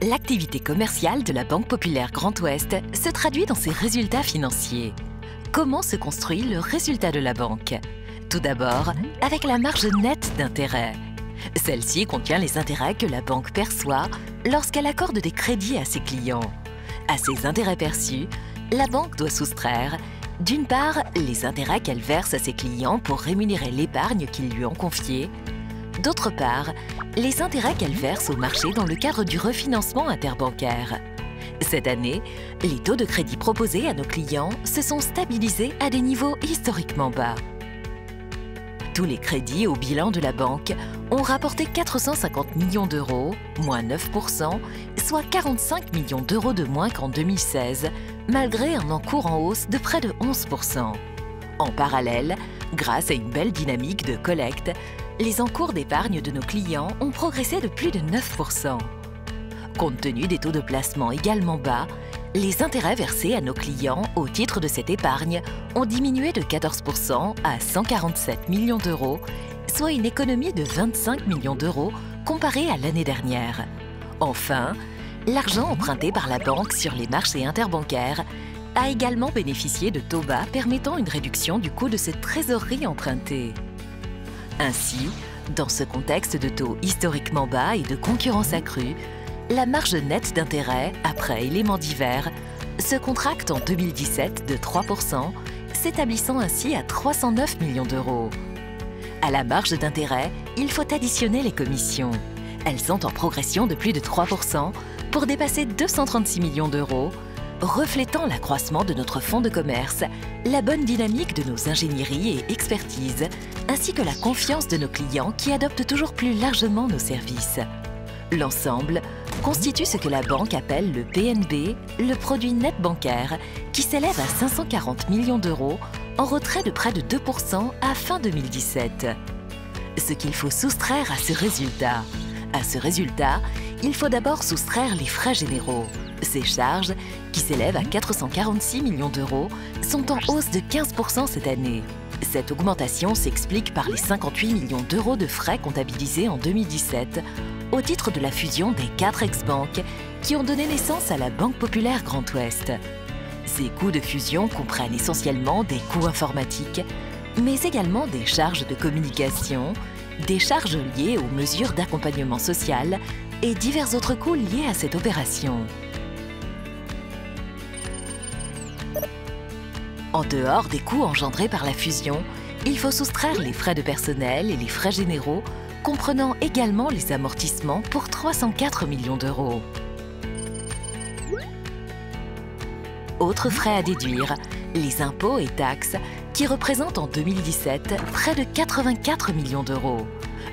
L'activité commerciale de la Banque Populaire Grand Ouest se traduit dans ses résultats financiers. Comment se construit le résultat de la banque? Tout d'abord, avec la marge nette d'intérêt. Celle-ci contient les intérêts que la banque perçoit lorsqu'elle accorde des crédits à ses clients. À ces intérêts perçus, la banque doit soustraire, d'une part, les intérêts qu'elle verse à ses clients pour rémunérer l'épargne qu'ils lui ont confiée, d'autre part, les intérêts qu'elle verse au marché dans le cadre du refinancement interbancaire. Cette année, les taux de crédit proposés à nos clients se sont stabilisés à des niveaux historiquement bas. Tous les crédits au bilan de la banque ont rapporté 450 millions d'euros, moins 9%, soit 45 millions d'euros de moins qu'en 2016, malgré un encours en hausse de près de 11%. En parallèle, grâce à une belle dynamique de collecte, les encours d'épargne de nos clients ont progressé de plus de 9%. Compte tenu des taux de placement également bas, les intérêts versés à nos clients au titre de cette épargne ont diminué de 14% à 147 millions d'euros, soit une économie de 25 millions d'euros comparée à l'année dernière. Enfin, l'argent emprunté par la banque sur les marchés interbancaires a également bénéficié de taux bas permettant une réduction du coût de cette trésorerie empruntée. Ainsi, dans ce contexte de taux historiquement bas et de concurrence accrue, la marge nette d'intérêt, après éléments divers, se contracte en 2017 de 3%, s'établissant ainsi à 309 millions d'euros. À la marge d'intérêt, il faut additionner les commissions. Elles sont en progression de plus de 3% pour dépasser 236 millions d'euros, reflétant l'accroissement de notre fonds de commerce, la bonne dynamique de nos ingénieries et expertises, ainsi que la confiance de nos clients qui adoptent toujours plus largement nos services. L'ensemble constitue ce que la banque appelle le PNB, le produit net bancaire, qui s'élève à 540 millions d'euros, en retrait de près de 2% à fin 2017. Ce qu'il faut soustraire à ce résultat. À ce résultat, il faut d'abord soustraire les frais généraux. Ces charges, qui s'élèvent à 446 millions d'euros, sont en hausse de 15% cette année. Cette augmentation s'explique par les 58 millions d'euros de frais comptabilisés en 2017 au titre de la fusion des 4 ex-banques qui ont donné naissance à la Banque Populaire Grand Ouest. Ces coûts de fusion comprennent essentiellement des coûts informatiques, mais également des charges de communication, des charges liées aux mesures d'accompagnement social et divers autres coûts liés à cette opération. En dehors des coûts engendrés par la fusion, il faut soustraire les frais de personnel et les frais généraux, comprenant également les amortissements pour 304 millions d'euros. Autres frais à déduire, les impôts et taxes, qui représentent en 2017 près de 84 millions d'euros.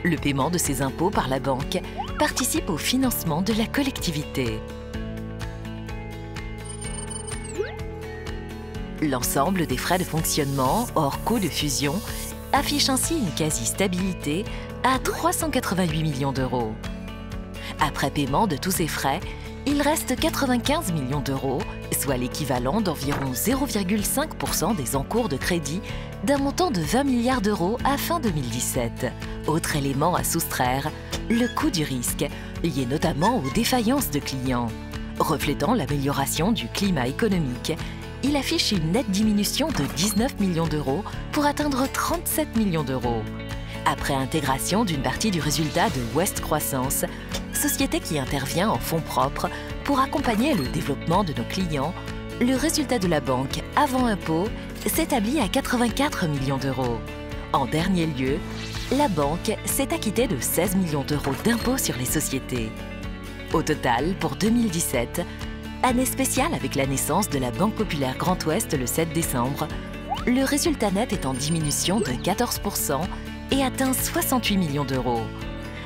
Le paiement de ces impôts par la banque participe au financement de la collectivité. L'ensemble des frais de fonctionnement, hors coût de fusion, affiche ainsi une quasi-stabilité à 388 millions d'euros. Après paiement de tous ces frais, il reste 95 millions d'euros, soit l'équivalent d'environ 0,5% des encours de crédit d'un montant de 20 milliards d'euros à fin 2017. Autre élément à soustraire, le coût du risque, lié notamment aux défaillances de clients. Reflétant l'amélioration du climat économique, il affiche une nette diminution de 19 millions d'euros pour atteindre 37 millions d'euros. Après intégration d'une partie du résultat de Ouest Croissance, société qui intervient en fonds propres pour accompagner le développement de nos clients, le résultat de la banque avant impôt s'établit à 84 millions d'euros. En dernier lieu, la banque s'est acquittée de 16 millions d'euros d'impôts sur les sociétés. Au total, pour 2017, année spéciale avec la naissance de la Banque Populaire Grand Ouest le 7 décembre, le résultat net est en diminution de 14% et atteint 68 millions d'euros.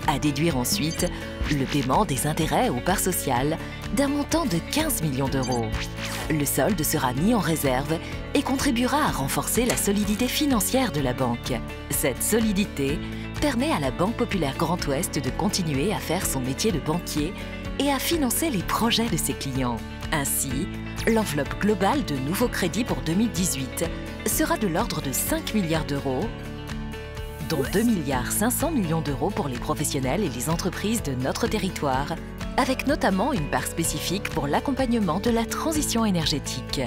À déduire ensuite le paiement des intérêts aux parts sociales d'un montant de 15 millions d'euros. Le solde sera mis en réserve et contribuera à renforcer la solidité financière de la banque. Cette solidité permet à la Banque Populaire Grand Ouest de continuer à faire son métier de banquier et à financer les projets de ses clients. Ainsi, l'enveloppe globale de nouveaux crédits pour 2018 sera de l'ordre de 5 milliards d'euros, dont 2,5 milliards d'euros pour les professionnels et les entreprises de notre territoire avec notamment une part spécifique pour l'accompagnement de la transition énergétique.